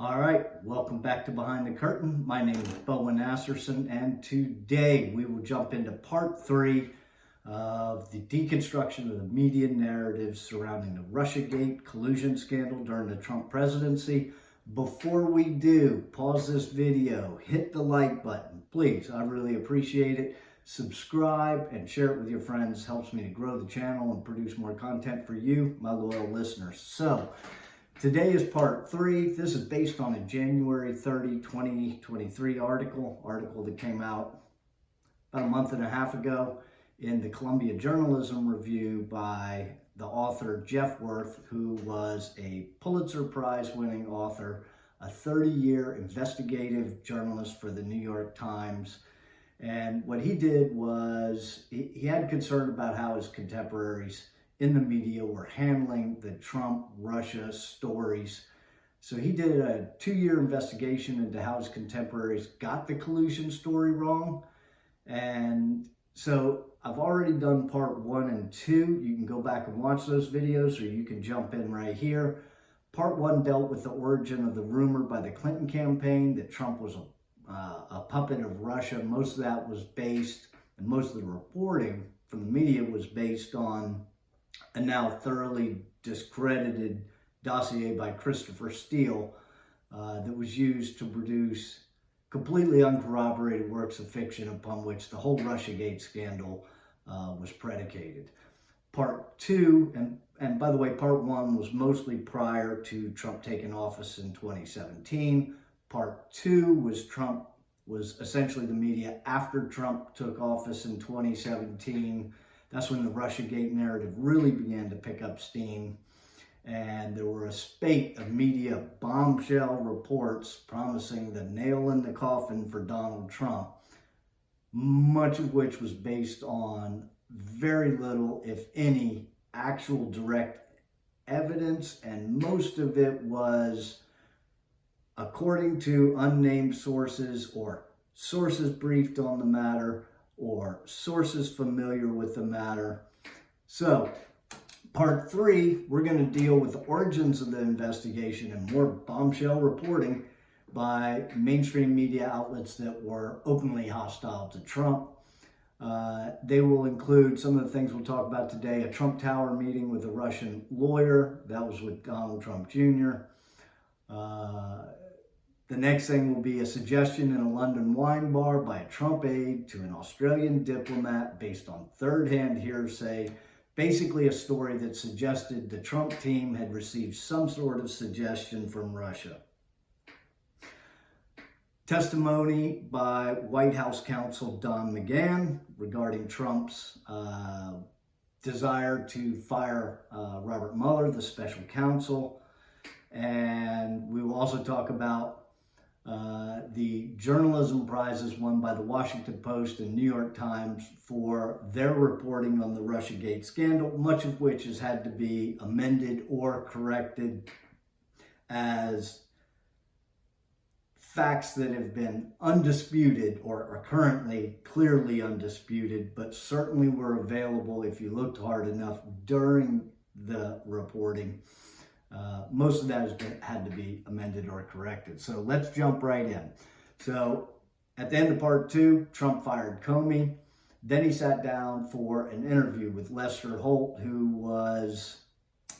All right, welcome back to Behind the Curtain. My name is Bowen, and today we will jump into part 3 of the deconstruction of the media narratives surrounding the Russiagate collusion scandal during the Trump presidency. Before we do, pause this video, hit the like button, please. I really appreciate it. Subscribe and share it with your friends. Helps me to grow the channel and produce more content for you, my loyal listeners. So, today is part 3. This is based on a January 30, 2023 article that came out about a month and a half ago in the Columbia Journalism Review by the author Jeff Worth, who was a Pulitzer Prize winning author, a 30-year investigative journalist for the New York Times. And what he did was he had concern about how his contemporaries in the media were handling the Trump-Russia stories. So he did a 2-year investigation into how his contemporaries got the collusion story wrong. And so I've already done part 1 and 2. You can go back and watch those videos, or you can jump in right here. Part 1 dealt with the origin of the rumor by the Clinton campaign that Trump was a puppet of Russia. Most of that was based, and most of the reporting from the media was based on a now thoroughly discredited dossier by Christopher Steele that was used to produce completely uncorroborated works of fiction upon which the whole Russiagate scandal was predicated. Part 2, and by the way, part 1 was mostly prior to Trump taking office in 2017. Part 2 was essentially the media after Trump took office in 2017. That's when the Russiagate narrative really began to pick up steam. And there were a spate of media bombshell reports promising the nail in the coffin for Donald Trump, much of which was based on very little, if any, actual direct evidence. And most of it was according to unnamed sources, or sources briefed on the matter, or sources familiar with the matter. So, part 3, we're going to deal with the origins of the investigation and more bombshell reporting by mainstream media outlets that were openly hostile to Trump. They will include some of the things we'll talk about today: a Trump Tower meeting with a Russian lawyer. That was with Donald Trump Jr. The next thing will be a suggestion in a London wine bar by a Trump aide to an Australian diplomat based on third-hand hearsay. Basically a story that suggested the Trump team had received some sort of suggestion from Russia. Testimony by White House counsel Don McGahn regarding Trump's desire to fire Robert Mueller, the special counsel. And we will also talk about the journalism prizes won by the Washington Post and New York Times for their reporting on the Russiagate scandal, much of which has had to be amended or corrected as facts that have been undisputed or are currently clearly undisputed, but certainly were available if you looked hard enough during the reporting. Most of that has had to be amended or corrected. So let's jump right in. So at the end of part 2, Trump fired Comey. Then he sat down for an interview with Lester Holt, who was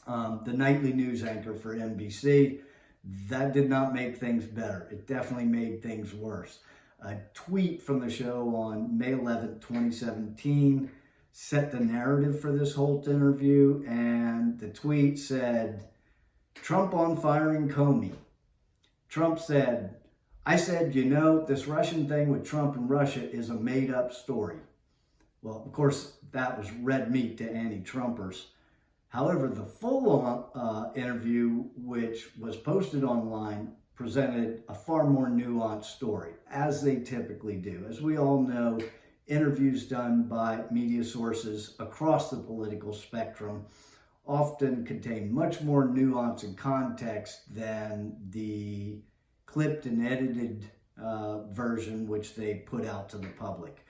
the nightly news anchor for NBC. That did not make things better. It definitely made things worse. A tweet from the show on May 11th, 2017 set the narrative for this Holt interview, and the tweet said, "Trump on firing Comey." Trump said, "I said, you know, this Russian thing with Trump and Russia is a made-up story." Well, of course, that was red meat to anti-Trumpers. However, the full interview, which was posted online, presented a far more nuanced story, as they typically do. As we all know, interviews done by media sources across the political spectrum often contain much more nuance and context than the clipped and edited version which they put out to the public.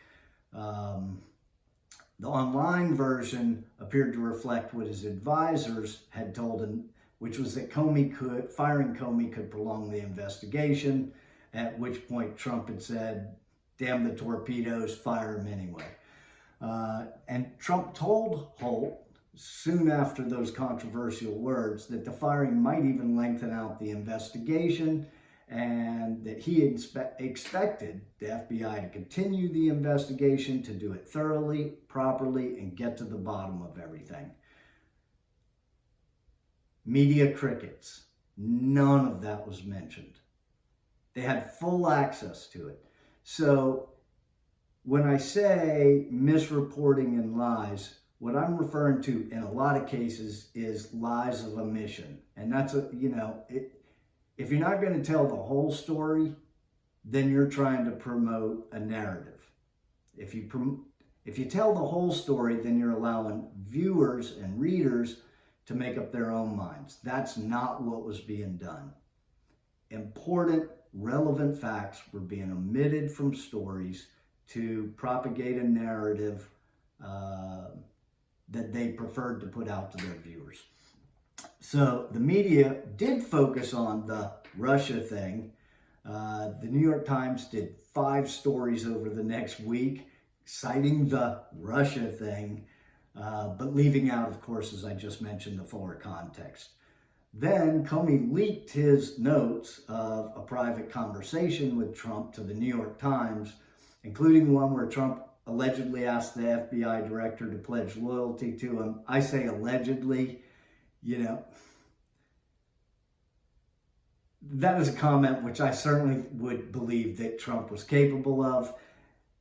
The online version appeared to reflect what his advisors had told him which was that firing Comey could prolong the investigation, at which point Trump had said, damn the torpedoes, fire him anyway. And Trump told Holt soon after those controversial words that the firing might even lengthen out the investigation, and that he expected the FBI to continue the investigation, to do it thoroughly, properly, and get to the bottom of everything. Media crickets. None of that was mentioned. They had full access to it. So when I say misreporting and lies, what I'm referring to in a lot of cases is lies of omission. And that's if you're not going to tell the whole story, then you're trying to promote a narrative. If you tell the whole story, then you're allowing viewers and readers to make up their own minds. That's not what was being done. Important, relevant facts were being omitted from stories to propagate a narrative that they preferred to put out to their viewers. So the media did focus on the Russia thing. The New York Times did 5 stories over the next week citing the Russia thing, but leaving out, of course, as I just mentioned, the fuller context. Then Comey leaked his notes of a private conversation with Trump to the New York Times, including one where Trump allegedly asked the FBI director to pledge loyalty to him. I say allegedly, that is a comment which I certainly would believe that Trump was capable of.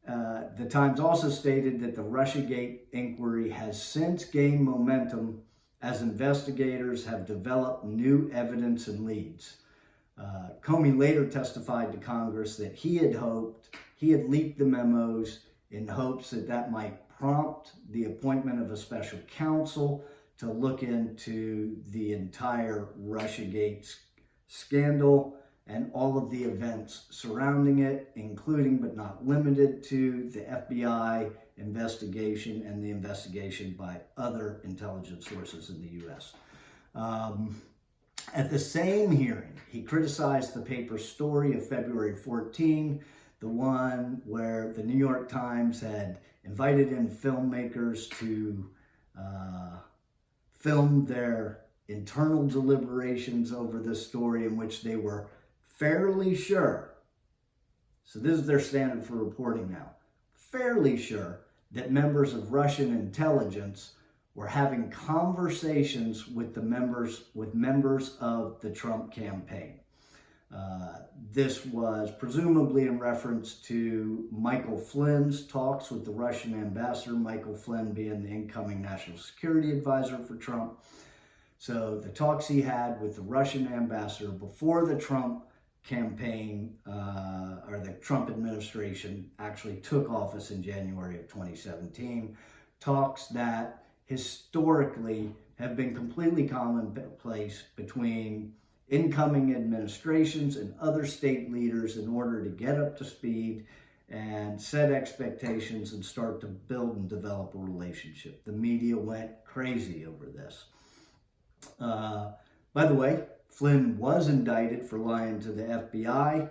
The Times also stated that the Russiagate inquiry has since gained momentum as investigators have developed new evidence and leads. Comey later testified to Congress that he had leaked the memos in hopes that might prompt the appointment of a special counsel to look into the entire Russiagate scandal and all of the events surrounding it, including but not limited to the FBI investigation and the investigation by other intelligence sources in the U.S. At the same hearing, he criticized the paper's story of February 14, the one where the New York Times had invited in filmmakers to film their internal deliberations over this story, in which they were fairly sure, so this is their standard for reporting now, fairly sure that members of Russian intelligence were having conversations with members of the Trump campaign. This was presumably in reference to Michael Flynn's talks with the Russian ambassador, Michael Flynn being the incoming national security advisor for Trump. So the talks he had with the Russian ambassador before the Trump campaign or the Trump administration actually took office in January of 2017, talks that historically have been completely commonplace between incoming administrations and other state leaders in order to get up to speed and set expectations and start to build and develop a relationship. The media went crazy over this. By the way, Flynn was indicted for lying to the FBI,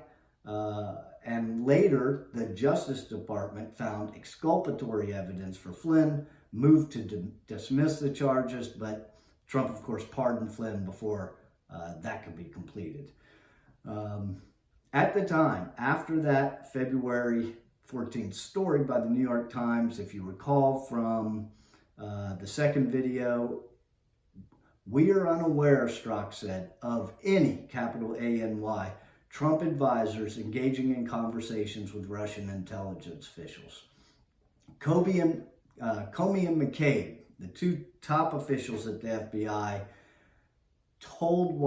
and later the Justice Department found exculpatory evidence for Flynn, moved to dismiss the charges, but Trump, of course, pardoned Flynn before that could be completed. At the time, after that February 14th story by the New York Times, if you recall from the second video, we are unaware, Strzok said, of any, capital A-N-Y, Trump advisors engaging in conversations with Russian intelligence officials. Comey and McCabe, the 2 top officials at the FBI, told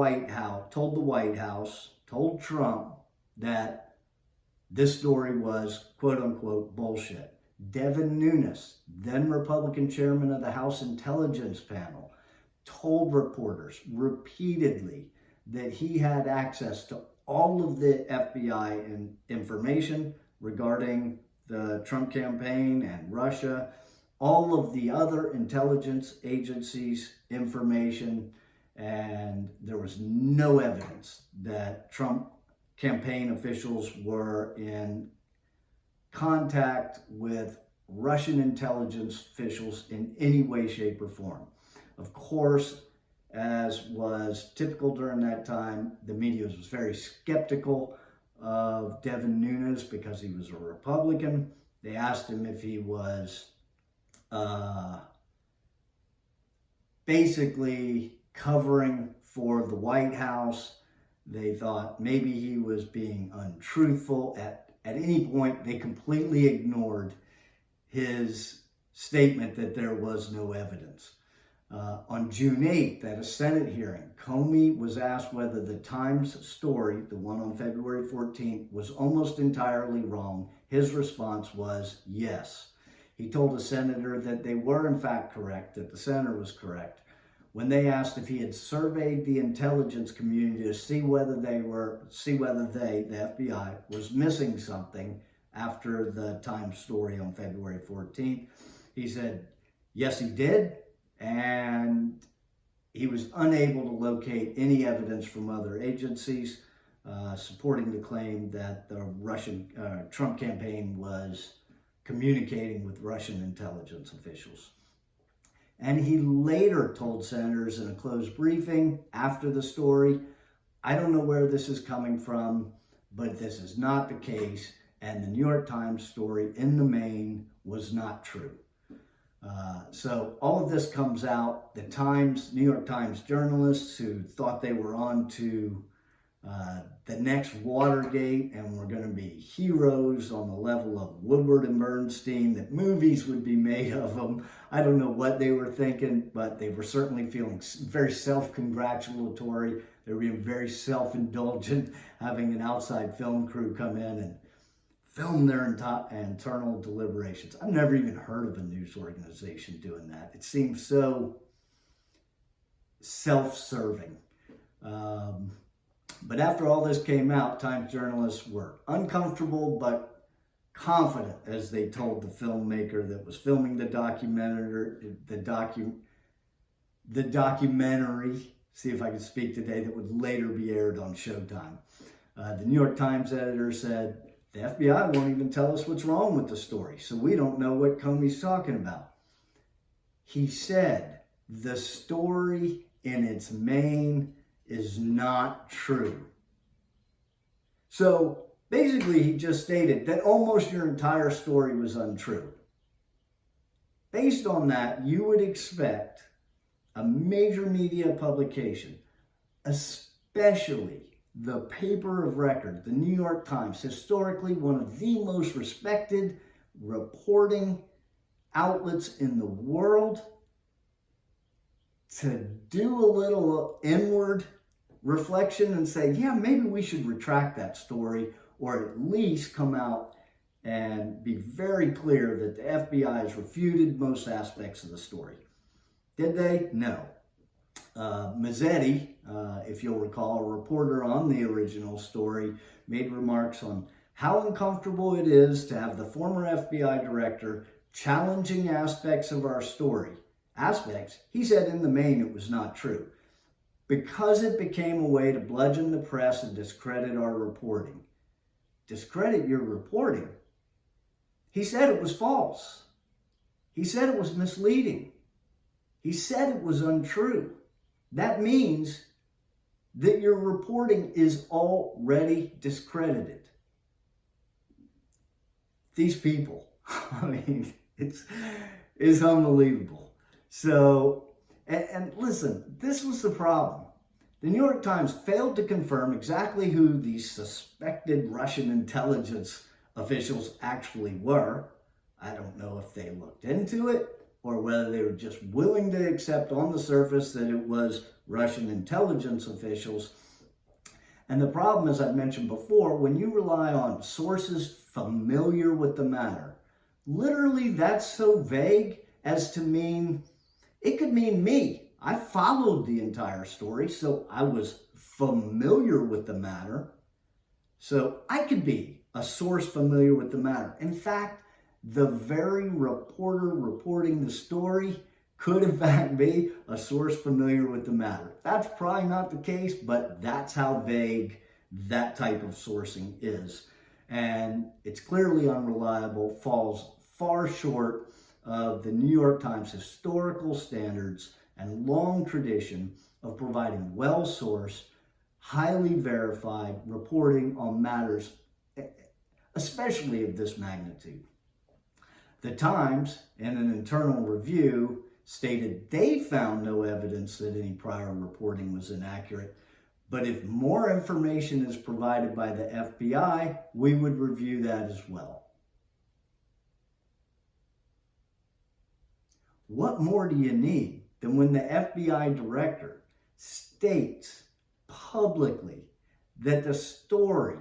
Trump that this story was, quote unquote, bullshit. Devin Nunes, then Republican chairman of the House Intelligence Panel, told reporters repeatedly that he had access to all of the FBI information regarding the Trump campaign and Russia, all of the other intelligence agencies' information, and there was no evidence that Trump campaign officials were in contact with Russian intelligence officials in any way, shape, or form. Of course, as was typical during that time, the media was very skeptical of Devin Nunes because he was a Republican. They asked him if he was basically covering for the White House. They thought maybe he was being untruthful. At any point, they completely ignored his statement that there was no evidence. On June 8th, at a Senate hearing, Comey was asked whether the Times story, the one on February 14th, was almost entirely wrong. His response was yes. He told a senator that they were in fact correct, that the senator was correct. When they asked if he had surveyed the intelligence community to see whether they, the FBI, was missing something after the Times story on February 14th, he said, yes, he did. And he was unable to locate any evidence from other agencies supporting the claim that the Trump campaign was communicating with Russian intelligence officials. And he later told senators in a closed briefing after the story, I don't know where this is coming from, but this is not the case. And the New York Times story in the main was not true. So all of this comes out. The New York Times journalists who thought they were on to the next Watergate and were going to be heroes on the level of Woodward and Bernstein, that movies would be made of them. I don't know what they were thinking, but they were certainly feeling very self-congratulatory. They were being very self-indulgent, having an outside film crew come in and film their internal deliberations. I've never even heard of a news organization doing that. It seems so self-serving. But after all this came out, Times journalists were uncomfortable but confident as they told the filmmaker that was filming the documentary, see if I can speak today, that would later be aired on Showtime. The New York Times editor said, the FBI won't even tell us what's wrong with the story, so we don't know what Comey's talking about. He said, the story in its main is not true. So basically, he just stated that almost your entire story was untrue. Based on that, you would expect a major media publication, especially the paper of record, the New York Times, historically one of the most respected reporting outlets in the world, to do a little inward reflection and say, yeah, maybe we should retract that story, or at least come out and be very clear that the FBI has refuted most aspects of the story. Did they? No. Mazzetti, if you'll recall, a reporter on the original story, made remarks on how uncomfortable it is to have the former FBI director challenging aspects of our story. Aspects, he said in the main it was not true, because it became a way to bludgeon the press and discredit our reporting. Discredit your reporting? He said it was false. He said it was misleading. He said it was untrue. That means that your reporting is already discredited. These people, I mean, it's unbelievable. So, and listen, this was the problem. The New York Times failed to confirm exactly who these suspected Russian intelligence officials actually were. I don't know if they looked into it or whether they were just willing to accept on the surface that it was Russian intelligence officials. And the problem, as I've mentioned before, when you rely on sources familiar with the matter, literally that's so vague as to mean, it could mean me. I followed the entire story, so I was familiar with the matter. So I could be a source familiar with the matter. In fact, the very reporter reporting the story could in fact be a source familiar with the matter. That's probably not the case, but that's how vague that type of sourcing is. And it's clearly unreliable, falls far short of the New York Times historical standards and long tradition of providing well-sourced, highly verified reporting on matters, especially of this magnitude. The Times, in an internal review, stated they found no evidence that any prior reporting was inaccurate, but if more information is provided by the FBI, we would review that as well. What more do you need than when the FBI director states publicly that the story,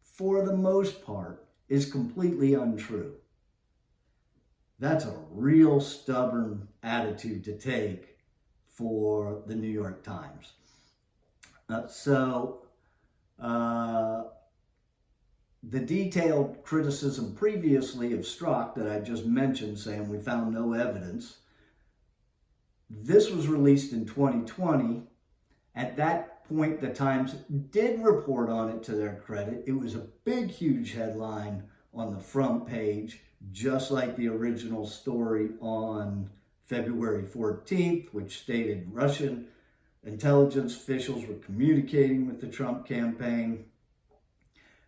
for the most part, is completely untrue? That's a real stubborn attitude to take for the New York Times. The detailed criticism previously of Strzok that I just mentioned, saying we found no evidence, this was released in 2020. At that point, the Times did report on it to their credit. It was a big, huge headline on the front page, just like the original story on February 14th, which stated Russian intelligence officials were communicating with the Trump campaign.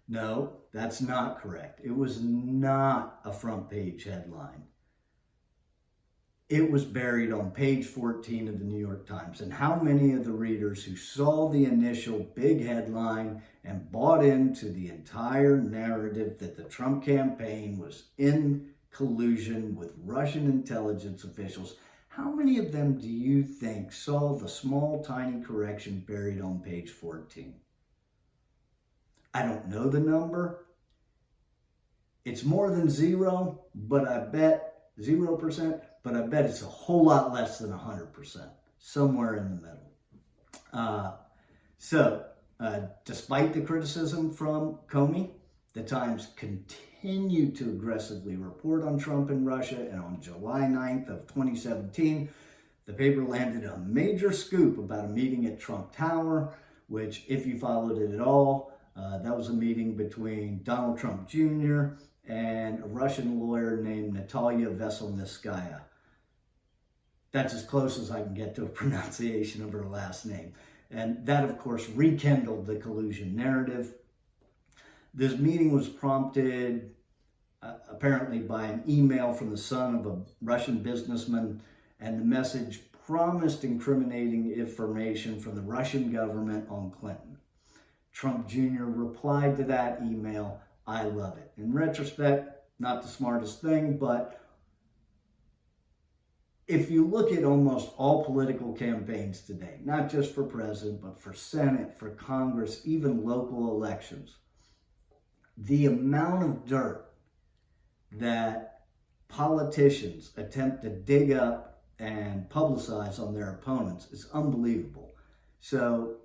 No, that's not correct. It was not a front page headline. It was buried on page 14 of the New York Times. And how many of the readers who saw the initial big headline and bought into the entire narrative that the Trump campaign was in collusion with Russian intelligence officials, how many of them do you think saw the small, tiny correction buried on page 14? I don't know the number. It's more than 0%, but I bet it's a whole lot less than 100%, somewhere in the middle. Despite the criticism from Comey, the Times continued to aggressively report on Trump and Russia, and on July 9th of 2017, the paper landed a major scoop about a meeting at Trump Tower, which, if you followed it at all, that was a meeting between Donald Trump Jr. and a Russian lawyer named Natalia Veselnitskaya. That's as close as I can get to a pronunciation of her last name. And that, of course, rekindled the collusion narrative. This meeting was prompted, apparently, by an email from the son of a Russian businessman, and the message promised incriminating information from the Russian government on Clinton. Trump Jr. replied to that email, "I love it." In retrospect, not the smartest thing, but if you look at almost all political campaigns today, not just for president, but for Senate, for Congress, even local elections, the amount of dirt that politicians attempt to dig up and publicize on their opponents is unbelievable. So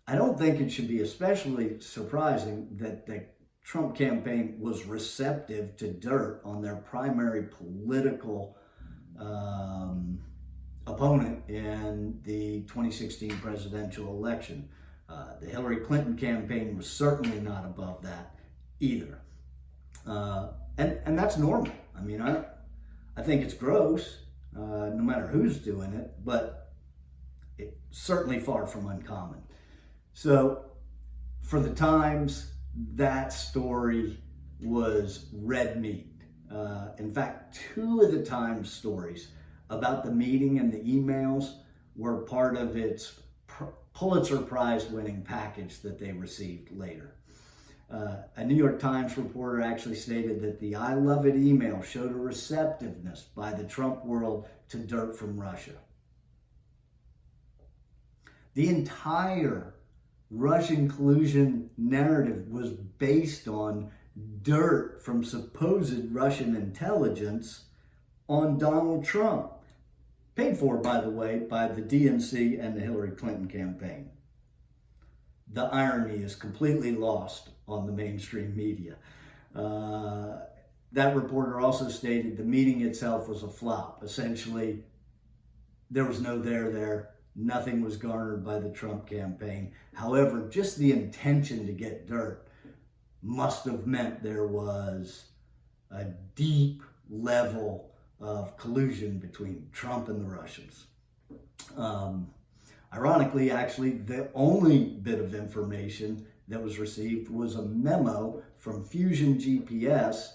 I don't think it should be especially surprising that the Trump campaign was receptive to dirt on their primary political opponent in the 2016 presidential election. The Hillary Clinton campaign was certainly not above that either. And that's normal. I mean, I think it's gross, no matter who's doing it, but it's certainly far from uncommon. So for the Times, that story was red meat. In fact, 2 of the Times stories about the meeting and the emails were part of its Pulitzer Prize winning package that they received later. A New York Times reporter actually stated that the "I love it" email showed a receptiveness by the Trump world to dirt from Russia. The entire Russian collusion narrative was based on dirt from supposed Russian intelligence on Donald Trump. Paid for, by the way, by the DNC and the Hillary Clinton campaign. The irony is completely lost on the mainstream media. That reporter also stated the meeting itself was a flop. Essentially, There was no there. Nothing was garnered by the Trump campaign. However, just the intention to get dirt must have meant there was a deep level of collusion between Trump and the Russians. Ironically, actually, the only bit of information that was received was a memo from Fusion GPS,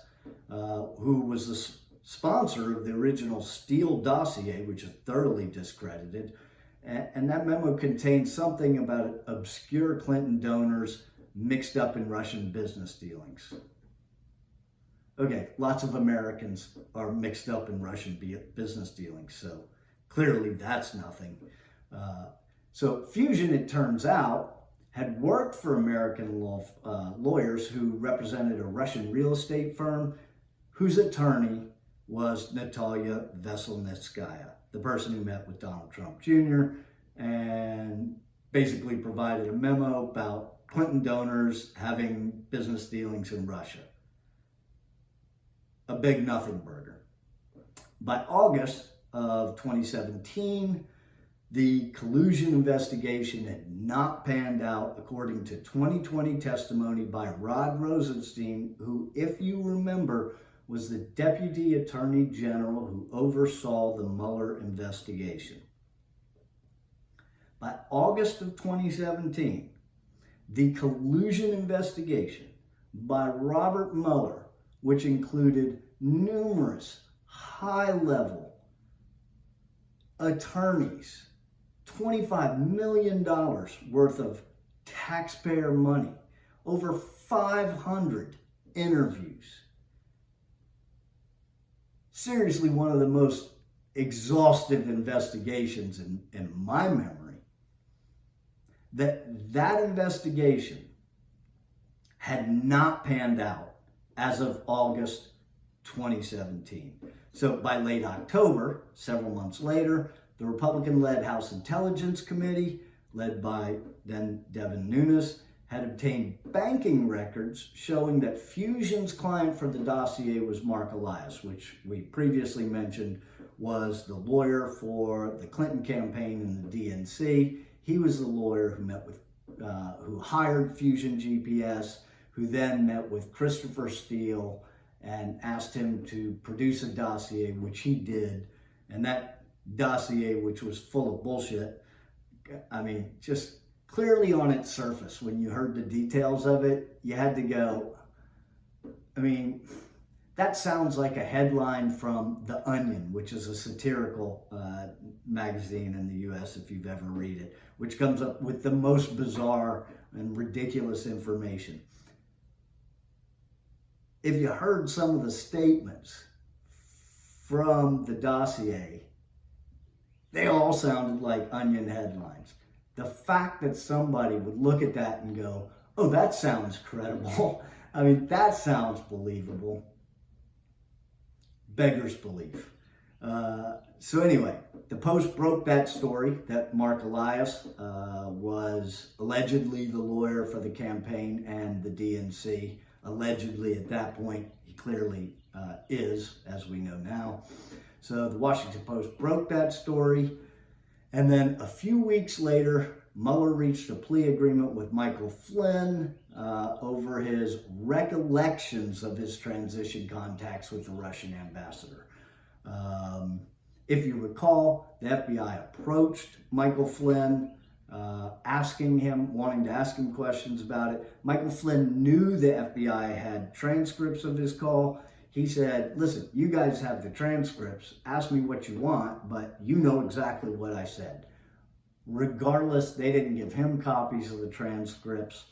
who was the sponsor of the original Steele dossier, which is thoroughly discredited. And that memo contained something about obscure Clinton donors mixed up in Russian business dealings. Okay, lots of Americans are mixed up in Russian business dealings, so clearly that's nothing. So Fusion, it turns out, had worked for American lawyers who represented a Russian real estate firm whose attorney was Natalia Veselnitskaya, the person who met with Donald Trump Jr. and basically provided a memo about Clinton donors having business dealings in Russia. A big nothing burger. By August of 2017, the collusion investigation had not panned out according to 2020 testimony by Rod Rosenstein, who, if you remember, was the Deputy Attorney General who oversaw the Mueller investigation. By August of 2017, the collusion investigation by Robert Mueller, which included numerous high-level attorneys, $25 million worth of taxpayer money, over 500 interviews. Seriously, one of the most exhaustive investigations in my memory. That investigation had not panned out as of August 2017. So by late October, several months later, the Republican-led House Intelligence Committee, led by then Devin Nunes, had obtained banking records showing that Fusion's client for the dossier was Mark Elias, which we previously mentioned was the lawyer for the Clinton campaign and the DNC. He was the lawyer who met with, who hired Fusion GPS, who then met with Christopher Steele and asked him to produce a dossier, which he did. And that dossier, which was full of bullshit, I mean, just clearly on its surface, when you heard the details of it, you had to go, I mean, that sounds like a headline from The Onion, which is a satirical magazine in the US, if you've ever read it, which comes up with the most bizarre and ridiculous information. If you heard some of the statements from the dossier, they all sounded like Onion headlines. The fact that somebody would look at that and go, oh, that sounds credible. I mean, that sounds believable. Beggars belief. So anyway, the Post broke that story that Mark Elias was allegedly the lawyer for the campaign and the DNC. Allegedly, at that point, he clearly is, as we know now. So the Washington Post broke that story. And then a few weeks later, Mueller reached a plea agreement with Michael Flynn over his recollections of his transition contacts with the Russian ambassador. If you recall, the FBI approached Michael Flynn, wanting to ask him questions about it. Michael Flynn knew the FBI had transcripts of his call. He said, listen, you guys have the transcripts. Ask me what you want, but you know exactly what I said. Regardless, they didn't give him copies of the transcripts.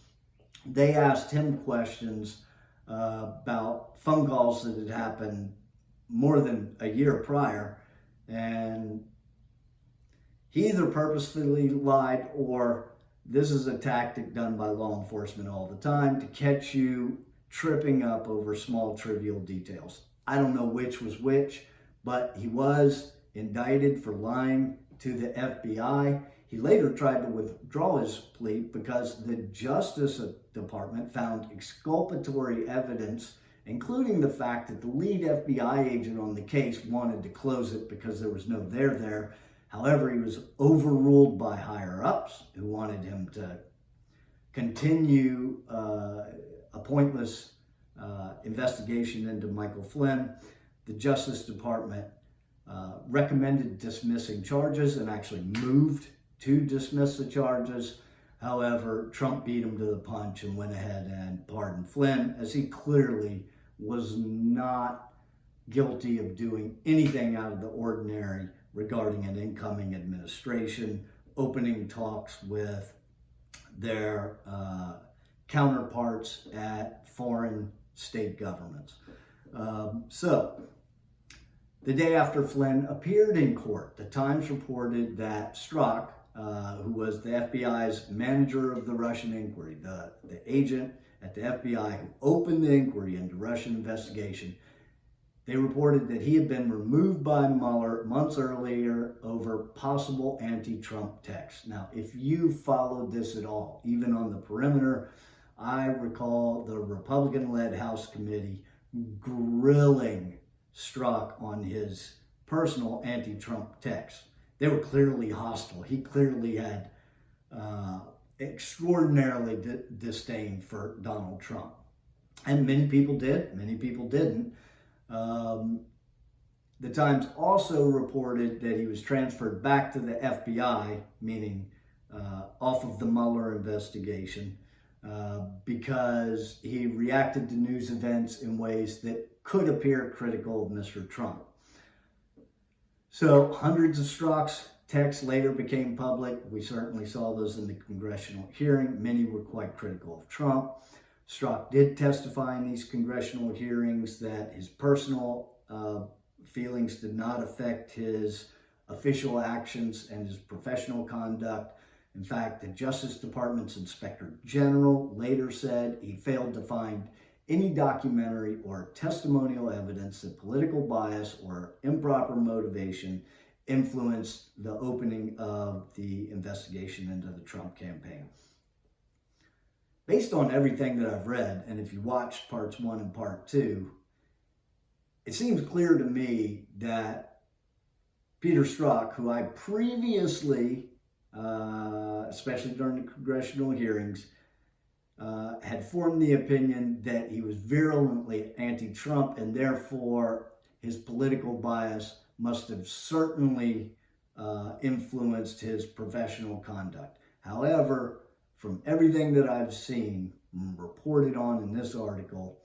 They asked him questions about phone calls that had happened more than a year prior. And he either purposefully lied or this is a tactic done by law enforcement all the time to catch you tripping up over small trivial details. I don't know which was which, but he was indicted for lying to the FBI. He later tried to withdraw his plea because the Justice Department found exculpatory evidence, including the fact that the lead FBI agent on the case wanted to close it because there was no there. However, he was overruled by higher-ups who wanted him to continue a pointless investigation into Michael Flynn. The Justice Department recommended dismissing charges and actually moved to dismiss the charges. However, Trump beat him to the punch and went ahead and pardoned Flynn, as he clearly was not guilty of doing anything out of the ordinary regarding an incoming administration, opening talks with their counterparts at foreign state governments. So, the day after Flynn appeared in court, the Times reported that Strzok, who was the FBI's manager of the Russian inquiry, the agent at the FBI who opened the inquiry into Russian investigation, they reported that he had been removed by Mueller months earlier over possible anti-Trump texts. Now, if you followed this at all, even on the perimeter, I recall the Republican-led House committee grilling Strzok on his personal anti-Trump texts. They were clearly hostile. He clearly had extraordinarily disdain for Donald Trump. And many people did, many people didn't. The Times also reported that he was transferred back to the FBI, meaning off of the Mueller investigation, because he reacted to news events in ways that could appear critical of Mr. Trump. So hundreds of Strzok's texts later became public. We certainly saw those in the congressional hearing. Many were quite critical of Trump. Strzok did testify in these congressional hearings that his personal feelings did not affect his official actions and his professional conduct. In fact, the Justice Department's Inspector General later said he failed to find any documentary or testimonial evidence that political bias or improper motivation influenced the opening of the investigation into the Trump campaign. Based on everything that I've read, and if you watched parts 1 and part 2, it seems clear to me that Peter Strzok, who I previously, especially during the congressional hearings, had formed the opinion that he was virulently anti-Trump, and therefore his political bias must have certainly influenced his professional conduct. However, from everything that I've seen reported on in this article,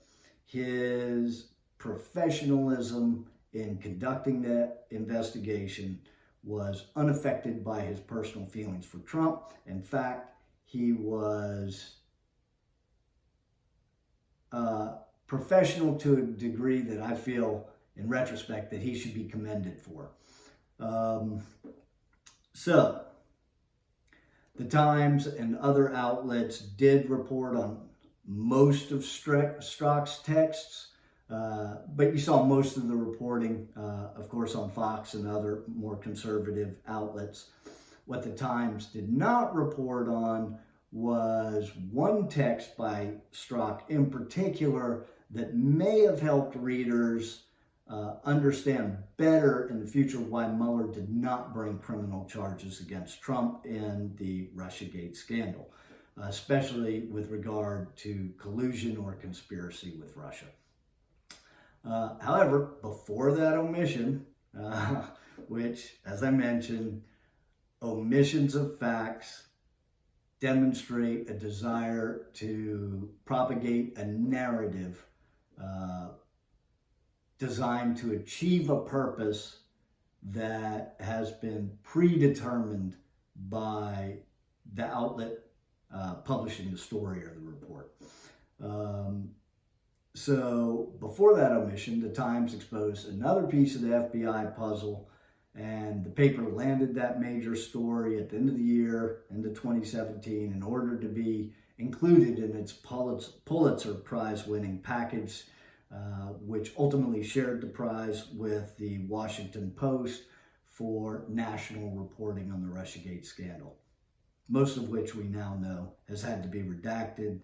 his professionalism in conducting that investigation was unaffected by his personal feelings for Trump. In fact, he was professional to a degree that I feel, in retrospect, that he should be commended for. So, the Times and other outlets did report on most of Strzok's texts, but you saw most of the reporting, of course, on Fox and other more conservative outlets. What the Times did not report on was one text by Strzok in particular that may have helped readers understand better in the future why Mueller did not bring criminal charges against Trump in the Russiagate scandal, especially with regard to collusion or conspiracy with Russia. However, before that omission, which, as I mentioned, omissions of facts demonstrate a desire to propagate a narrative designed to achieve a purpose that has been predetermined by the outlet publishing the story or the report. So before that omission, the Times exposed another piece of the FBI puzzle, and the paper landed that major story at the end of the year, into 2017, in order to be included in its Pulitzer Prize-winning package, which ultimately shared the prize with the Washington Post for national reporting on the Russiagate scandal, most of which we now know has had to be redacted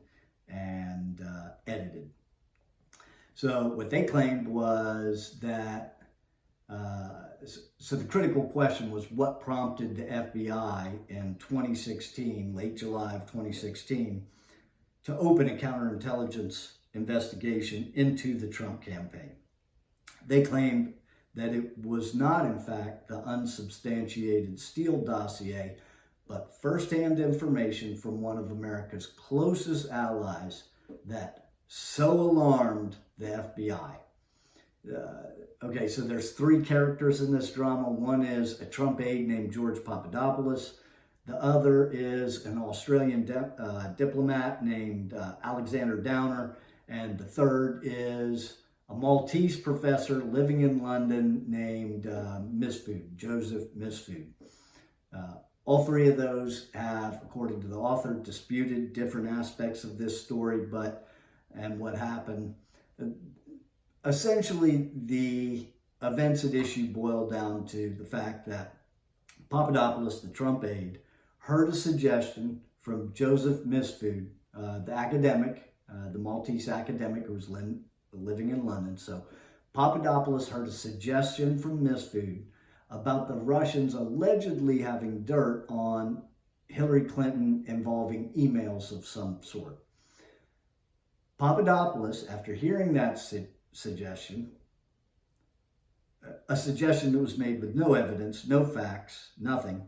and edited. So what they claimed was that So the critical question was what prompted the FBI in 2016, late July of 2016, to open a counterintelligence investigation into the Trump campaign. They claimed that it was not, in fact, the unsubstantiated Steele dossier, but firsthand information from one of America's closest allies that so alarmed the FBI. Okay, so there's three characters in this drama. One is a Trump aide named George Papadopoulos. The other is an Australian diplomat named Alexander Downer. And the third is a Maltese professor living in London named Misfood, Joseph Misfood. All three of those have, according to the author, disputed different aspects of this story, and what happened. Essentially, the events at issue boil down to the fact that Papadopoulos, the Trump aide, heard a suggestion from Joseph Misfood, the academic, the Maltese academic who was living in London. So Papadopoulos heard a suggestion from Misfood about the Russians allegedly having dirt on Hillary Clinton involving emails of some sort. Papadopoulos, after hearing that suggestion, a suggestion that was made with no evidence, no facts, nothing,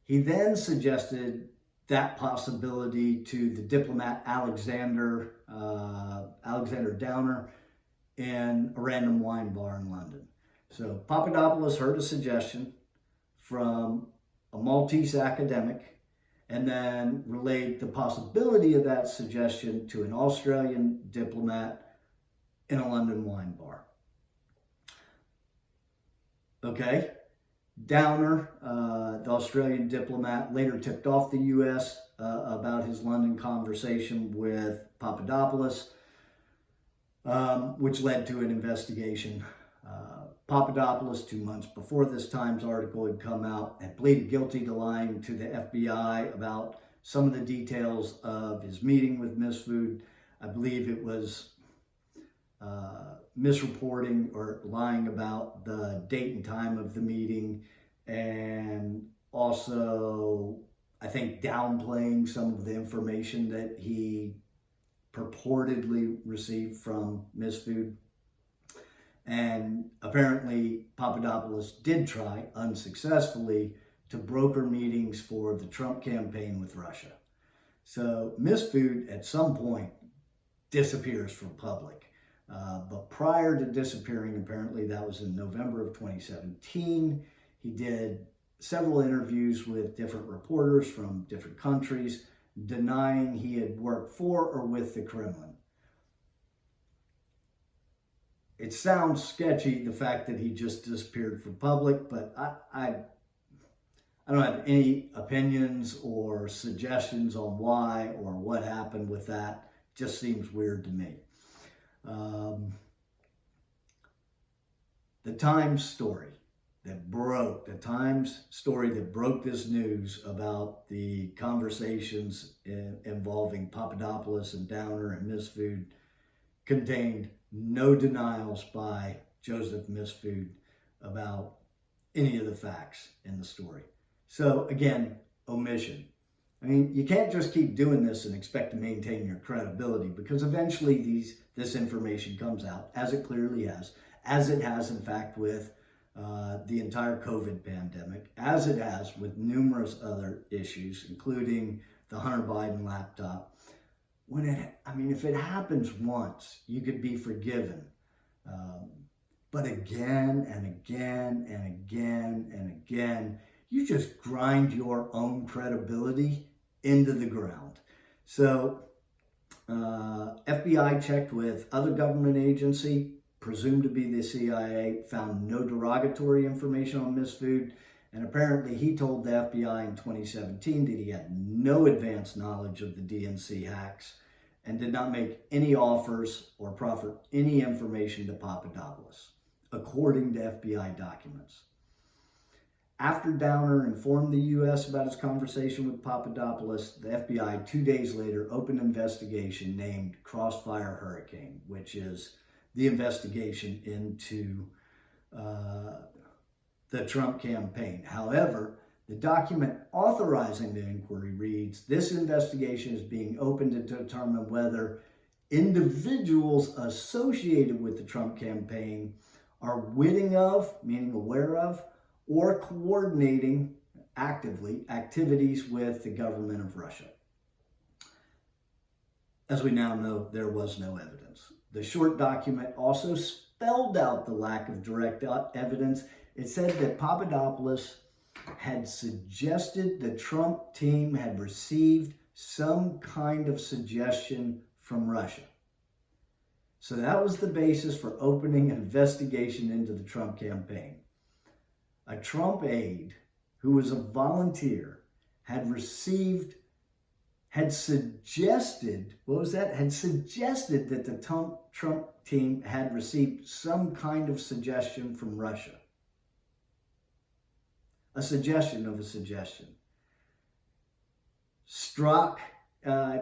he then suggested that possibility to the diplomat Alexander Downer in a random wine bar in London. So Papadopoulos heard a suggestion from a Maltese academic and then relayed the possibility of that suggestion to an Australian diplomat in a London wine bar. Okay. Downer, the Australian diplomat, later tipped off the U.S. About his London conversation with Papadopoulos, which led to an investigation. Papadopoulos, 2 months before this Times article had come out, had pleaded guilty to lying to the FBI about some of the details of his meeting with Misfood. I believe it was misreporting or lying about the date and time of the meeting, and also, I think, downplaying some of the information that he purportedly received from Misfood. And apparently, Papadopoulos did try, unsuccessfully, to broker meetings for the Trump campaign with Russia. So Misfood, at some point, disappears from public. But prior to disappearing, apparently that was in November of 2017, he did several interviews with different reporters from different countries, denying he had worked for or with the Kremlin. It sounds sketchy, the fact that he just disappeared from public, but I don't have any opinions or suggestions on why or what happened with that. It just seems weird to me. The Times story that broke this news about the conversations involving Papadopoulos and Downer and Misfood contained no denials by Joseph Misfood about any of the facts in the story. So again, omission. I mean, you can't just keep doing this and expect to maintain your credibility, because eventually this information comes out, as it clearly has, as it has, in fact, with the entire COVID pandemic, as it has with numerous other issues, including the Hunter Biden laptop. If it happens once, you could be forgiven. But again and again and again and again, you just grind your own credibility into the ground. So FBI checked with other government agency, presumed to be the CIA, found no derogatory information on Misfood, and apparently he told the FBI in 2017 that he had no advanced knowledge of the DNC hacks and did not make any offers or proffer any information to Papadopoulos, according to FBI documents. After Downer informed the U.S. about his conversation with Papadopoulos, the FBI 2 days later opened an investigation named Crossfire Hurricane, which is the investigation into the Trump campaign. However, the document authorizing the inquiry reads, this investigation is being opened to determine whether individuals associated with the Trump campaign are witting of, meaning aware of, or coordinating actively activities with the government of Russia. As we now know, there was no evidence. The short document also spelled out the lack of direct evidence. It said that Papadopoulos had suggested the Trump team had received some kind of suggestion from Russia. So that was the basis for opening an investigation into the Trump campaign. A Trump aide who was a volunteer had suggested that the Trump team had received some kind of suggestion from Russia. A suggestion of a suggestion. Strzok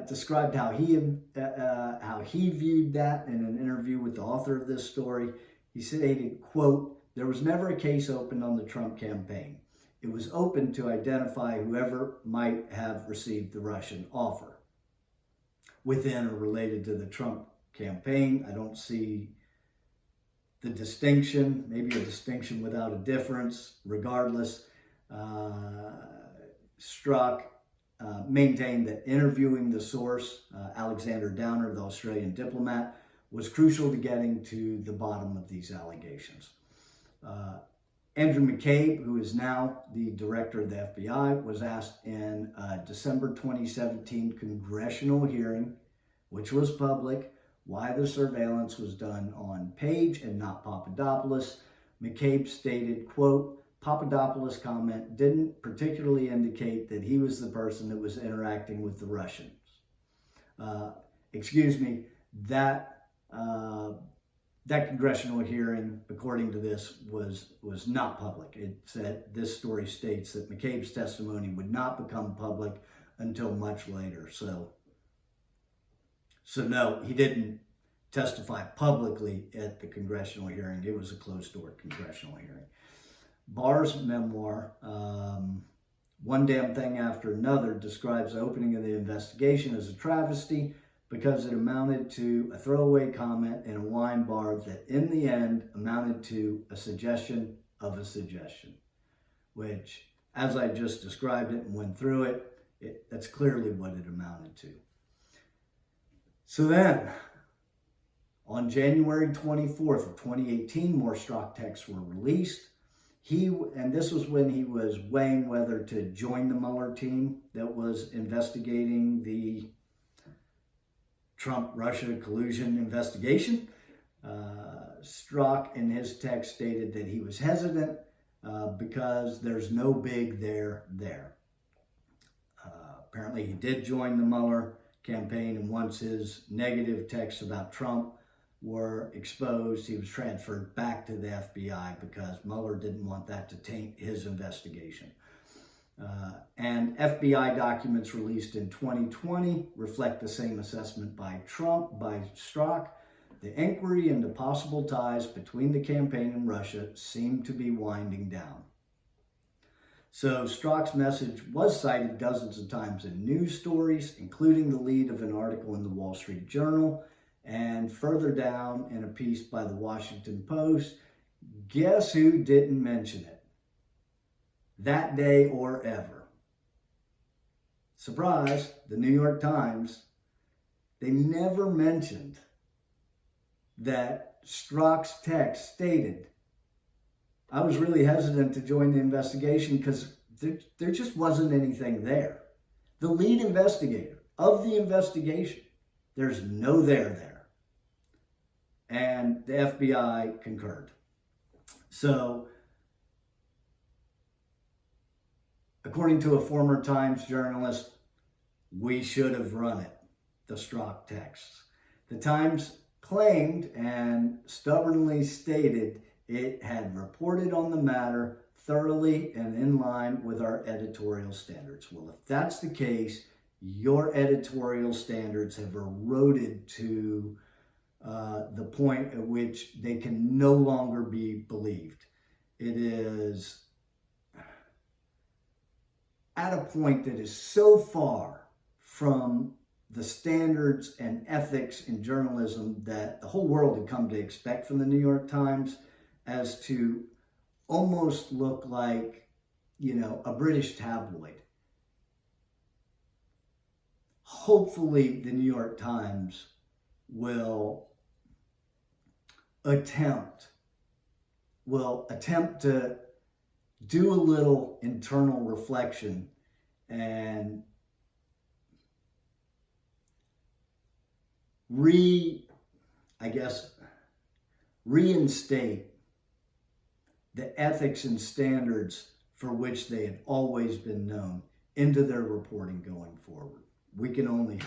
described how he viewed that in an interview with the author of this story. He stated, quote, "There was never a case opened on the Trump campaign. It was open to identify whoever might have received the Russian offer." Within or related to the Trump campaign, I don't see the distinction, maybe a distinction without a difference. Regardless, Strzok maintained that interviewing the source, Alexander Downer, the Australian diplomat, was crucial to getting to the bottom of these allegations. Andrew McCabe, who is now the director of the FBI, was asked in a December 2017 congressional hearing, which was public, why the surveillance was done on Page and not Papadopoulos. McCabe stated, quote, "Papadopoulos' comment didn't particularly indicate that he was the person that was interacting with the Russians." That congressional hearing, according to this, was not public. It said, this story states that McCabe's testimony would not become public until much later. So no, he didn't testify publicly at the congressional hearing. It was a closed-door congressional hearing. Barr's memoir, One Damn Thing After Another, describes the opening of the investigation as a travesty because it amounted to a throwaway comment in a wine bar that in the end amounted to a suggestion of a suggestion, which, as I just described it and went through it, that's clearly what it amounted to. So then, on January 24th of 2018, more Strzok texts were released. And this was when he was weighing whether to join the Mueller team that was investigating the Trump-Russia collusion investigation. Strzok in his text stated that he was hesitant because there's no big there. Apparently he did join the Mueller campaign, and once his negative texts about Trump were exposed, he was transferred back to the FBI because Mueller didn't want that to taint his investigation. And FBI documents released in 2020 reflect the same assessment by Strzok. The inquiry into possible ties between the campaign and Russia seemed to be winding down. So Strzok's message was cited dozens of times in news stories, including the lead of an article in the Wall Street Journal, and further down in a piece by the Washington Post. Guess who didn't mention it? That day or ever. Surprise, the New York Times. They never mentioned that Strzok's text stated, "I was really hesitant to join the investigation because there just wasn't anything there." The lead investigator of the investigation, there's no there. And the FBI concurred. So, according to a former Times journalist, we should have run it, the Strzok texts. The Times claimed and stubbornly stated it had reported on the matter thoroughly and in line with our editorial standards. Well, if that's the case, your editorial standards have eroded to the point at which they can no longer be believed. It is at a point that is so far from the standards and ethics in journalism that the whole world had come to expect from the New York Times as to almost look like, a British tabloid. Hopefully, the New York Times will attempt to do a little internal reflection and reinstate the ethics and standards for which they had always been known into their reporting going forward. We can only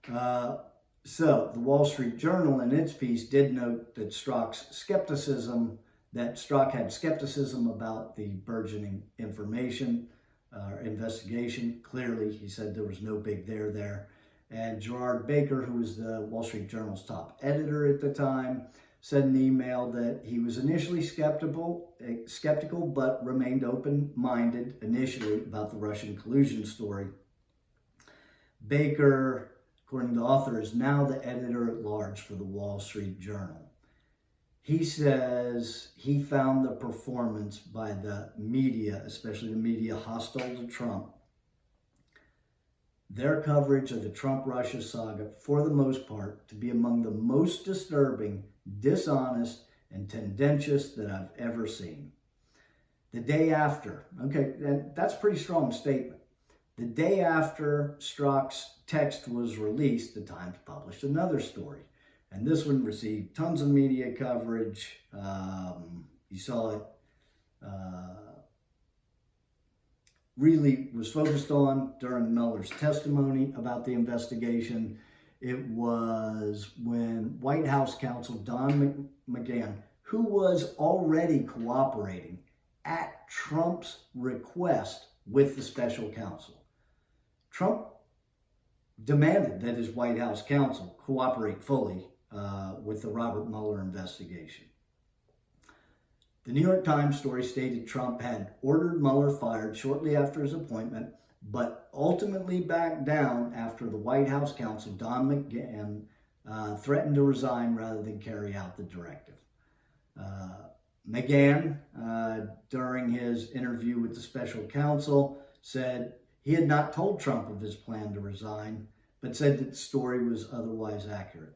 hope. So the Wall Street Journal in its piece did note that Strzok had skepticism about the burgeoning investigation. Clearly, he said there was no big there. And Gerard Baker, who was the Wall Street Journal's top editor at the time, said in an email that he was initially skeptical, but remained open-minded initially about the Russian collusion story. Baker, according to the author, is now the editor-at-large for the Wall Street Journal. He says he found the performance by the media, especially the media hostile to Trump, their coverage of the Trump-Russia saga, for the most part, to be among the most disturbing, dishonest, and tendentious that I've ever seen. The day after, that's a pretty strong statement. The day after Strzok's text was released, the Times published another story. And this one received tons of media coverage. You saw it really was focused on during Mueller's testimony about the investigation. It was when White House counsel Don McGahn, who was already cooperating at Trump's request with the special counsel. Trump demanded that his White House counsel cooperate fully with the Robert Mueller investigation. The New York Times story stated Trump had ordered Mueller fired shortly after his appointment, but ultimately backed down after the White House counsel, Don McGahn, threatened to resign rather than carry out the directive. McGahn, during his interview with the special counsel, said he had not told Trump of his plan to resign, but said that the story was otherwise accurate.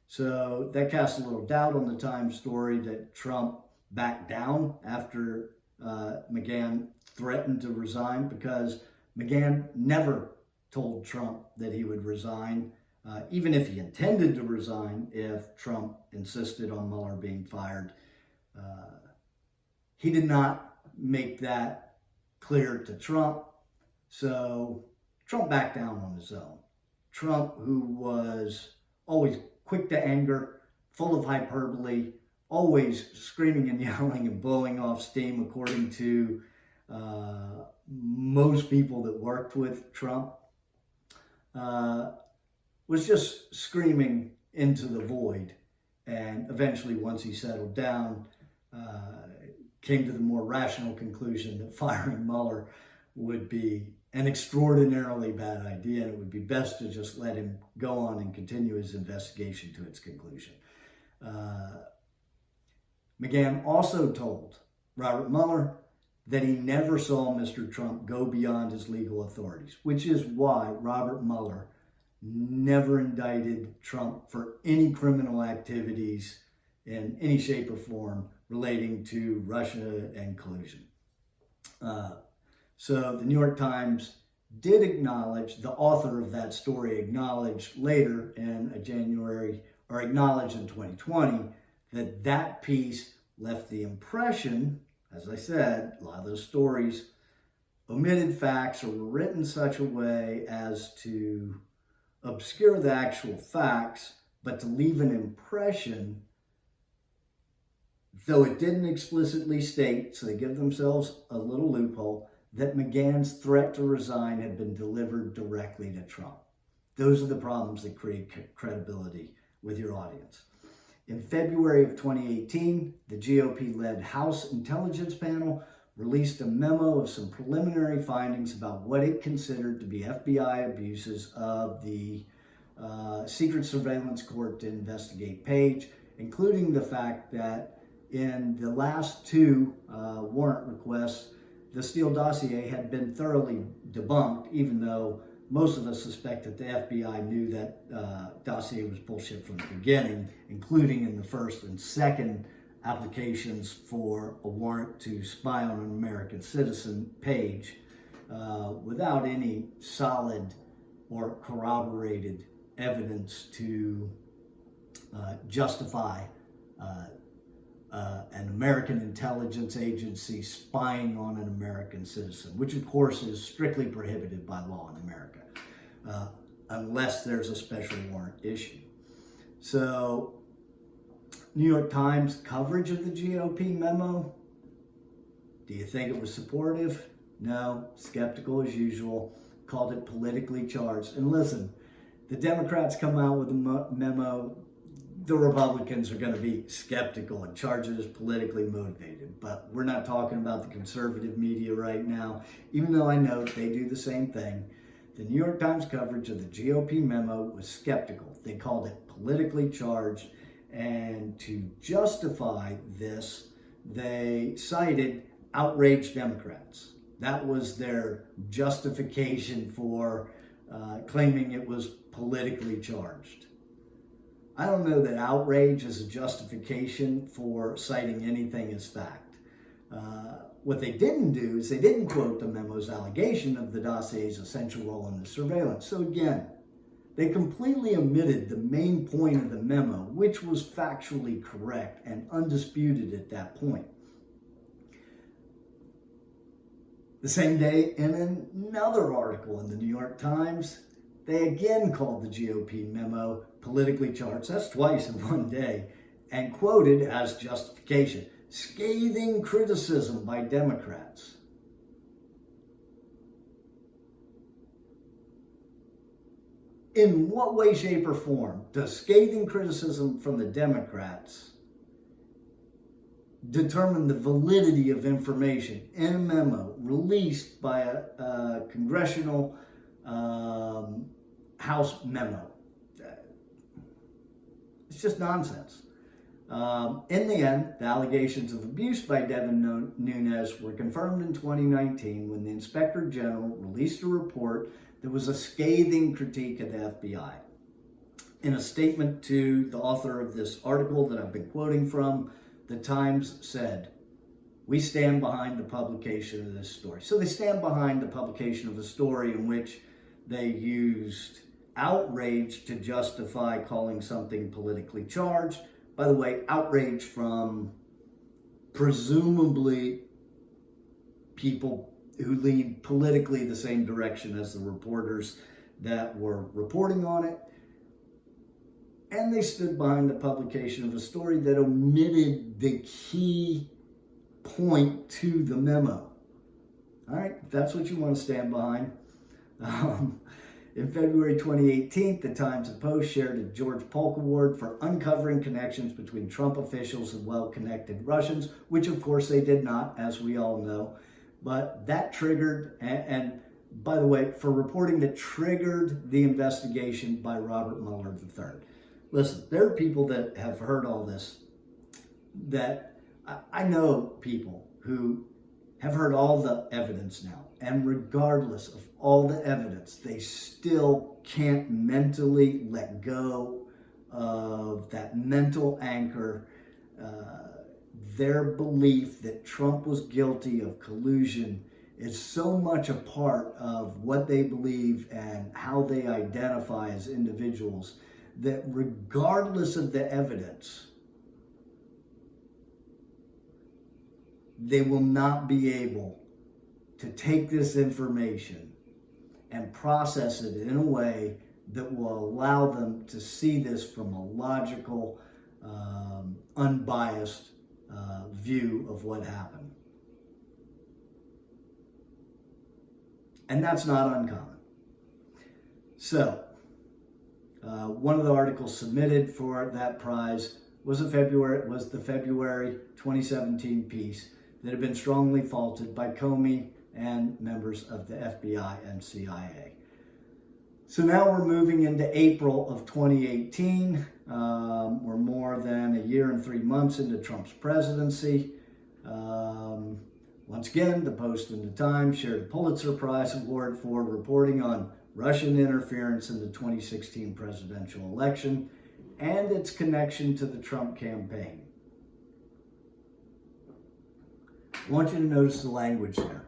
So that casts a little doubt on the Times story that Trump backed down after McGahn threatened to resign, because McGahn never told Trump that he would resign, even if he intended to resign if Trump insisted on Mueller being fired. He did not make that clear to Trump, so Trump backed down on his own. Trump, who was always quick to anger, full of hyperbole, always screaming and yelling and blowing off steam, according to most people that worked with Trump, was just screaming into the void. And eventually, once he settled down, came to the more rational conclusion that firing Mueller would be an extraordinarily bad idea, and it would be best to just let him go on and continue his investigation to its conclusion. McGahn also told Robert Mueller that he never saw Mr. Trump go beyond his legal authorities, which is why Robert Mueller never indicted Trump for any criminal activities in any shape or form relating to Russia and collusion. So the New York Times did acknowledge, the author of that story acknowledged later in acknowledged in 2020, that piece left the impression, as I said, a lot of those stories omitted facts or were written in such a way as to obscure the actual facts, but to leave an impression, though it didn't explicitly state, so they give themselves a little loophole, that McGahn's threat to resign had been delivered directly to Trump. Those are the problems that create credibility with your audience. In February of 2018, the GOP-led House Intelligence Panel released a memo of some preliminary findings about what it considered to be FBI abuses of the Secret Surveillance Court to Investigate page, including the fact that in the last two warrant requests, the Steele dossier had been thoroughly debunked, even though most of us suspect that the FBI knew that dossier was bullshit from the beginning, including in the first and second applications for a warrant to spy on an American citizen page without any solid or corroborated evidence to justify an American intelligence agency spying on an American citizen, which of course is strictly prohibited by law in America, unless there's a special warrant issued. So, New York Times coverage of the GOP memo, do you think it was supportive? No, skeptical as usual, called it politically charged. And listen, the Democrats come out with a memo, the Republicans are going to be skeptical and charge it as politically motivated. But we're not talking about the conservative media right now, even though I know they do the same thing. The New York Times coverage of the GOP memo was skeptical. They called it politically charged, and to justify this, they cited outraged Democrats. That was their justification for claiming it was politically charged. I don't know that outrage is a justification for citing anything as fact. What they didn't do is they didn't quote the memo's allegation of the dossier's essential role in the surveillance. So again, they completely omitted the main point of the memo, which was factually correct and undisputed at that point. The same day, in another article in the New York Times, they again called the GOP memo politically charged. That's twice in one day, and quoted as justification, scathing criticism by Democrats. In what way, shape, or form does scathing criticism from the Democrats determine the validity of information in a memo released by a congressional House memo? It's just nonsense. In the end, the allegations of abuse by Devin Nunes were confirmed in 2019 when the Inspector General released a report that was a scathing critique of the FBI. In a statement to the author of this article that I've been quoting from, the Times said, "We stand behind the publication of this story." So they stand behind the publication of a story in which they used outrage to justify calling something politically charged. By the way, outrage from presumably people who lead politically the same direction as the reporters that were reporting on it. And they stood behind the publication of a story that omitted the key point to the memo. All right, if that's what you want to stand behind. In February 2018, the Times and Post shared a George Polk Award for uncovering connections between Trump officials and well-connected Russians, which of course they did not, as we all know. But that triggered, and by the way, for reporting that triggered the investigation by Robert Mueller III. Listen, there are people that have heard all this, that I know people who have heard all the evidence now, and regardless of all the evidence, they still can't mentally let go of that mental anchor, their belief that Trump was guilty of collusion is so much a part of what they believe and how they identify as individuals that regardless of the evidence, they will not be able to take this information and process it in a way that will allow them to see this from a logical, unbiased view of what happened. And that's not uncommon. So, One of the articles submitted for that prize was the February 2017 piece that had been strongly faulted by Comey and members of the FBI and CIA. So now we're moving into April of 2018. We're more than a year and 3 months into Trump's presidency. Once again, the Post and the Times shared a Pulitzer Prize award for reporting on Russian interference in the 2016 presidential election and its connection to the Trump campaign. I want you to notice the language there.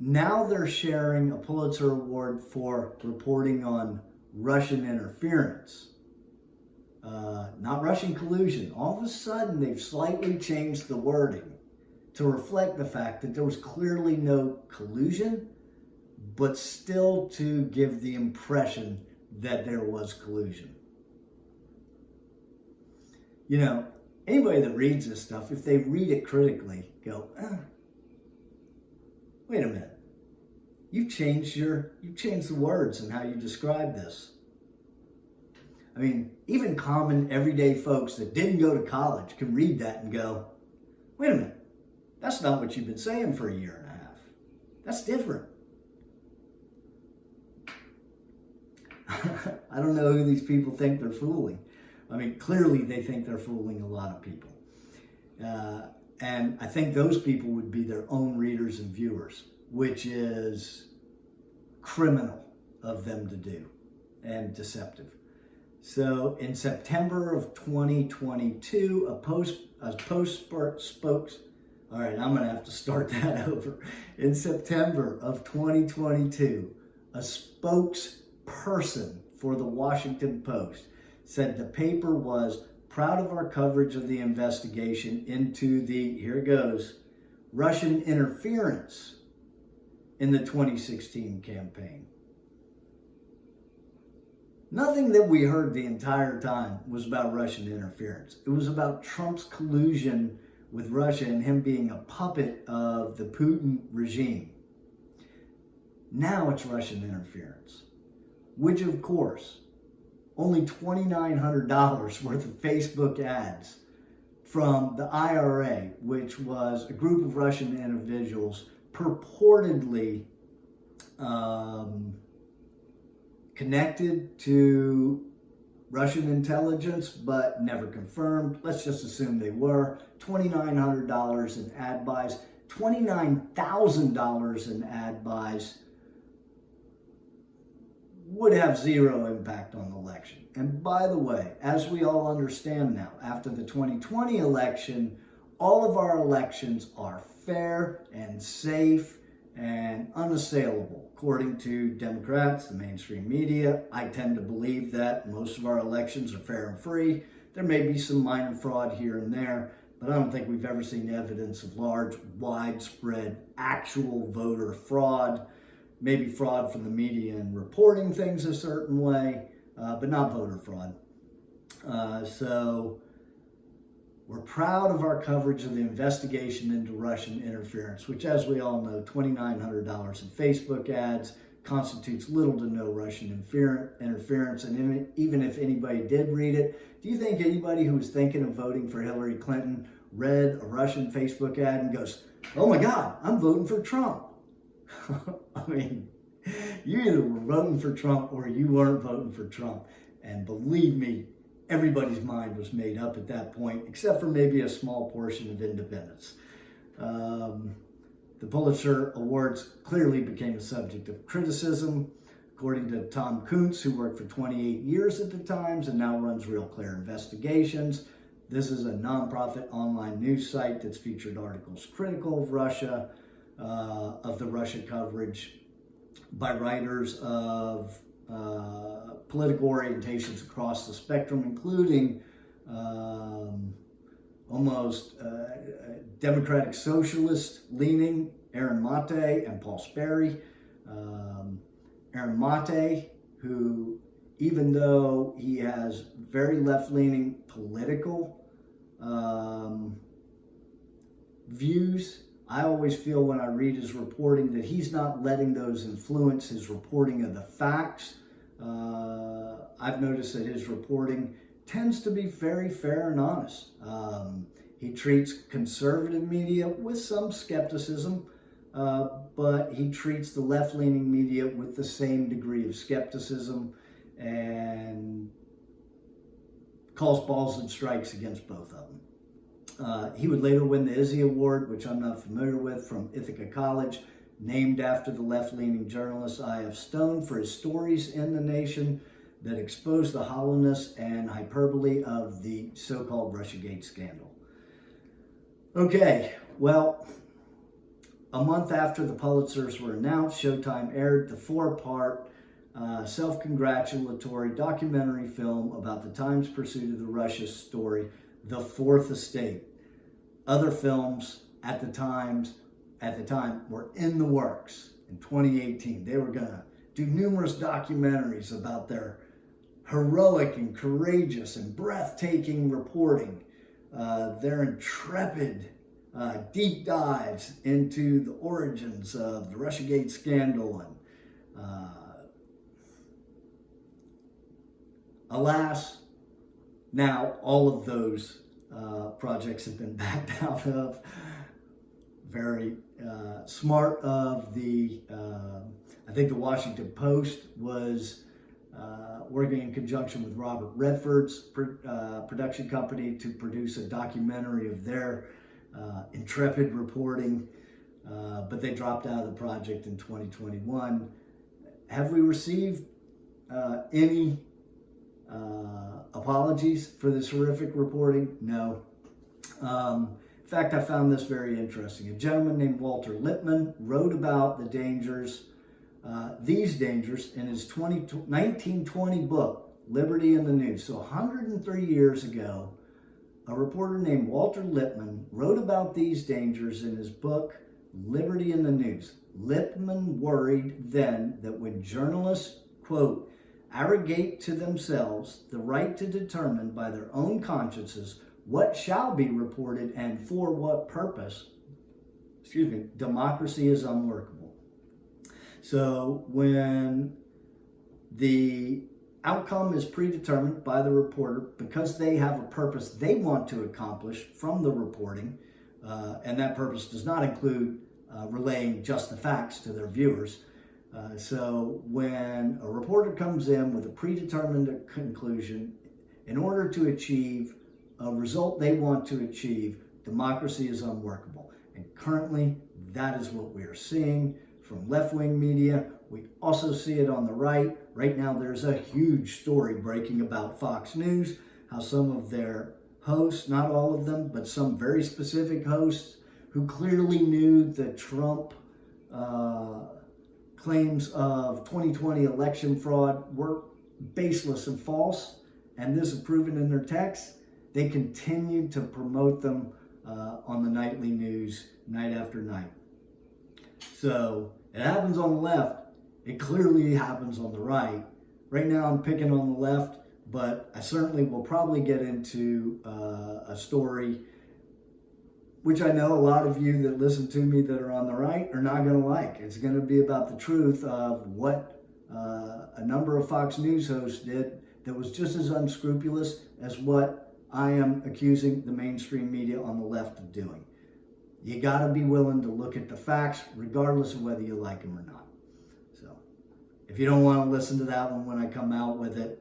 Now they're sharing a Pulitzer Award for reporting on Russian interference, not Russian collusion. All of a sudden, they've slightly changed the wording to reflect the fact that there was clearly no collusion, but still to give the impression that there was collusion. You know, anybody that reads this stuff, if they read it critically, go, wait a minute. You've changed the words and how you describe this. I mean, even common everyday folks that didn't go to college can read that and go, wait a minute, that's not what you've been saying for a year and a half. That's different. I don't know who these people think they're fooling. I mean, clearly they think they're fooling a lot of people. And I think those people would be their own readers and viewers, which is criminal of them to do and deceptive. So in September of 2022, all right, I'm going to have to start that over. In September of 2022, a spokesperson for the Washington Post said the paper was proud of our coverage of the investigation into the, here it goes, Russian interference in the 2016 campaign. Nothing that we heard the entire time was about Russian interference. It was about Trump's collusion with Russia and him being a puppet of the Putin regime. Now it's Russian interference, which of course, only $2,900 worth of Facebook ads from the IRA, which was a group of Russian individuals purportedly connected to Russian intelligence, but never confirmed. Let's just assume they were. $2,900 in ad buys, $29,000 in ad buys would have zero impact on the election. And by the way, as we all understand now, after the 2020 election, all of our elections are fair and safe and unassailable. According to Democrats, the mainstream media, I tend to believe that most of our elections are fair and free. There may be some minor fraud here and there, but I don't think we've ever seen evidence of large, widespread, actual voter fraud. Maybe fraud from the media in reporting things a certain way, but not voter fraud. So we're proud of our coverage of the investigation into Russian interference, which, as we all know, $2,900 in Facebook ads constitutes little to no Russian interference. And even if anybody did read it, do you think anybody who was thinking of voting for Hillary Clinton read a Russian Facebook ad and goes, oh my God, I'm voting for Trump? I mean, you either were voting for Trump or you weren't voting for Trump. And believe me, everybody's mind was made up at that point, except for maybe a small portion of independents. The Pulitzer Awards clearly became a subject of criticism. According to Tom Kuntz, who worked for 28 years at the Times and now runs Real Clear Investigations. This is a nonprofit online news site that's featured articles critical of Russia, of the Russia coverage by writers of political orientations across the spectrum, including almost democratic socialist leaning Aaron Mate and Paul Sperry. Aaron Mate, who, even though he has very left-leaning political views, I always feel when I read his reporting that he's not letting those influence his reporting of the facts. I've noticed that his reporting tends to be very fair and honest. He treats conservative media with some skepticism, but he treats the left-leaning media with the same degree of skepticism and calls balls and strikes against both of them. He would later win the Izzy Award, which I'm not familiar with, from Ithaca College, named after the left-leaning journalist I.F. Stone for his stories in the Nation that exposed the hollowness and hyperbole of the so-called Russiagate scandal. Okay, well, a month after the Pulitzers were announced, Showtime aired the 4-part self-congratulatory documentary film about the Times' pursuit of the Russia story, The Fourth Estate. Other films at the time were in the works. In 2018, they were going to do numerous documentaries about their heroic and courageous and breathtaking reporting, their intrepid deep dives into the origins of the Russiagate scandal. And alas, now all of those projects have been backed out of. Very smart of I think the Washington Post was working in conjunction with Robert Redford's production company to produce a documentary of their intrepid reporting, but they dropped out of the project in 2021. Have we received any apologies for this horrific reporting? No. In fact, I found this very interesting. A gentleman named Walter Lippmann wrote about the dangers, these dangers, in his 1920 book, Liberty in the News. So 103 years ago, a reporter named Walter Lippmann wrote about these dangers in his book, Liberty in the News. Lippmann worried then that when journalists, quote, arrogate to themselves the right to determine by their own consciences what shall be reported and for what purpose, democracy is unworkable. So when the outcome is predetermined by the reporter because they have a purpose they want to accomplish from the reporting, and that purpose does not include relaying just the facts to their viewers. So when a reporter comes in with a predetermined conclusion, in order to achieve a result they want to achieve, democracy is unworkable. And currently, that is what we are seeing from left-wing media. We also see it on the right. Right now, there's a huge story breaking about Fox News, how some of their hosts, not all of them, but some very specific hosts who clearly knew the Trump claims of 2020 election fraud were baseless and false, and this is proven in their text. They continued to promote them on the nightly news night after night. So it happens on the left. It clearly happens on the right. Right now I'm picking on the left, but I certainly will probably get into a story which I know a lot of you that listen to me that are on the right are not going to like. It's going to be about the truth of what a number of Fox News hosts did that was just as unscrupulous as what I am accusing the mainstream media on the left of doing. You got to be willing to look at the facts regardless of whether you like them or not. So if you don't want to listen to that one when I come out with it,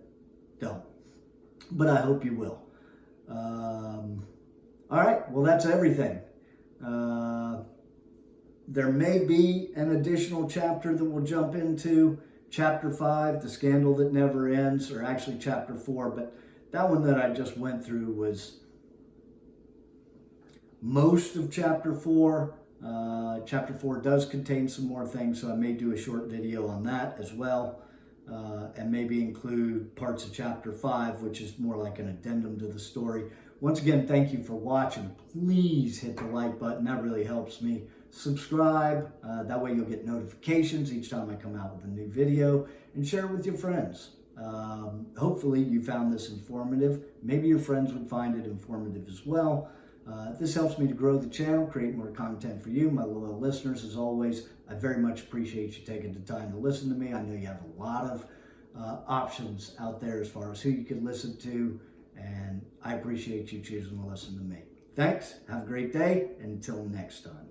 don't. But I hope you will. All right, well, that's everything. There may be an additional chapter that we'll jump into, Chapter 5, The Scandal That Never Ends, or actually Chapter 4, but that one that I just went through was most of Chapter 4. Chapter 4 does contain some more things, so I may do a short video on that as well, and maybe include parts of Chapter 5, which is more like an addendum to the story. Once again, thank you for watching. Please hit the like button. That really helps me. Subscribe. That way you'll get notifications each time I come out with a new video. And share it with your friends. Hopefully you found this informative. Maybe your friends would find it informative as well. This helps me to grow the channel, create more content for you, my loyal listeners. As always, I very much appreciate you taking the time to listen to me. I know you have a lot of options out there as far as who you can listen to, and I appreciate you choosing to listen to me. Thanks. Have a great day. Until next time.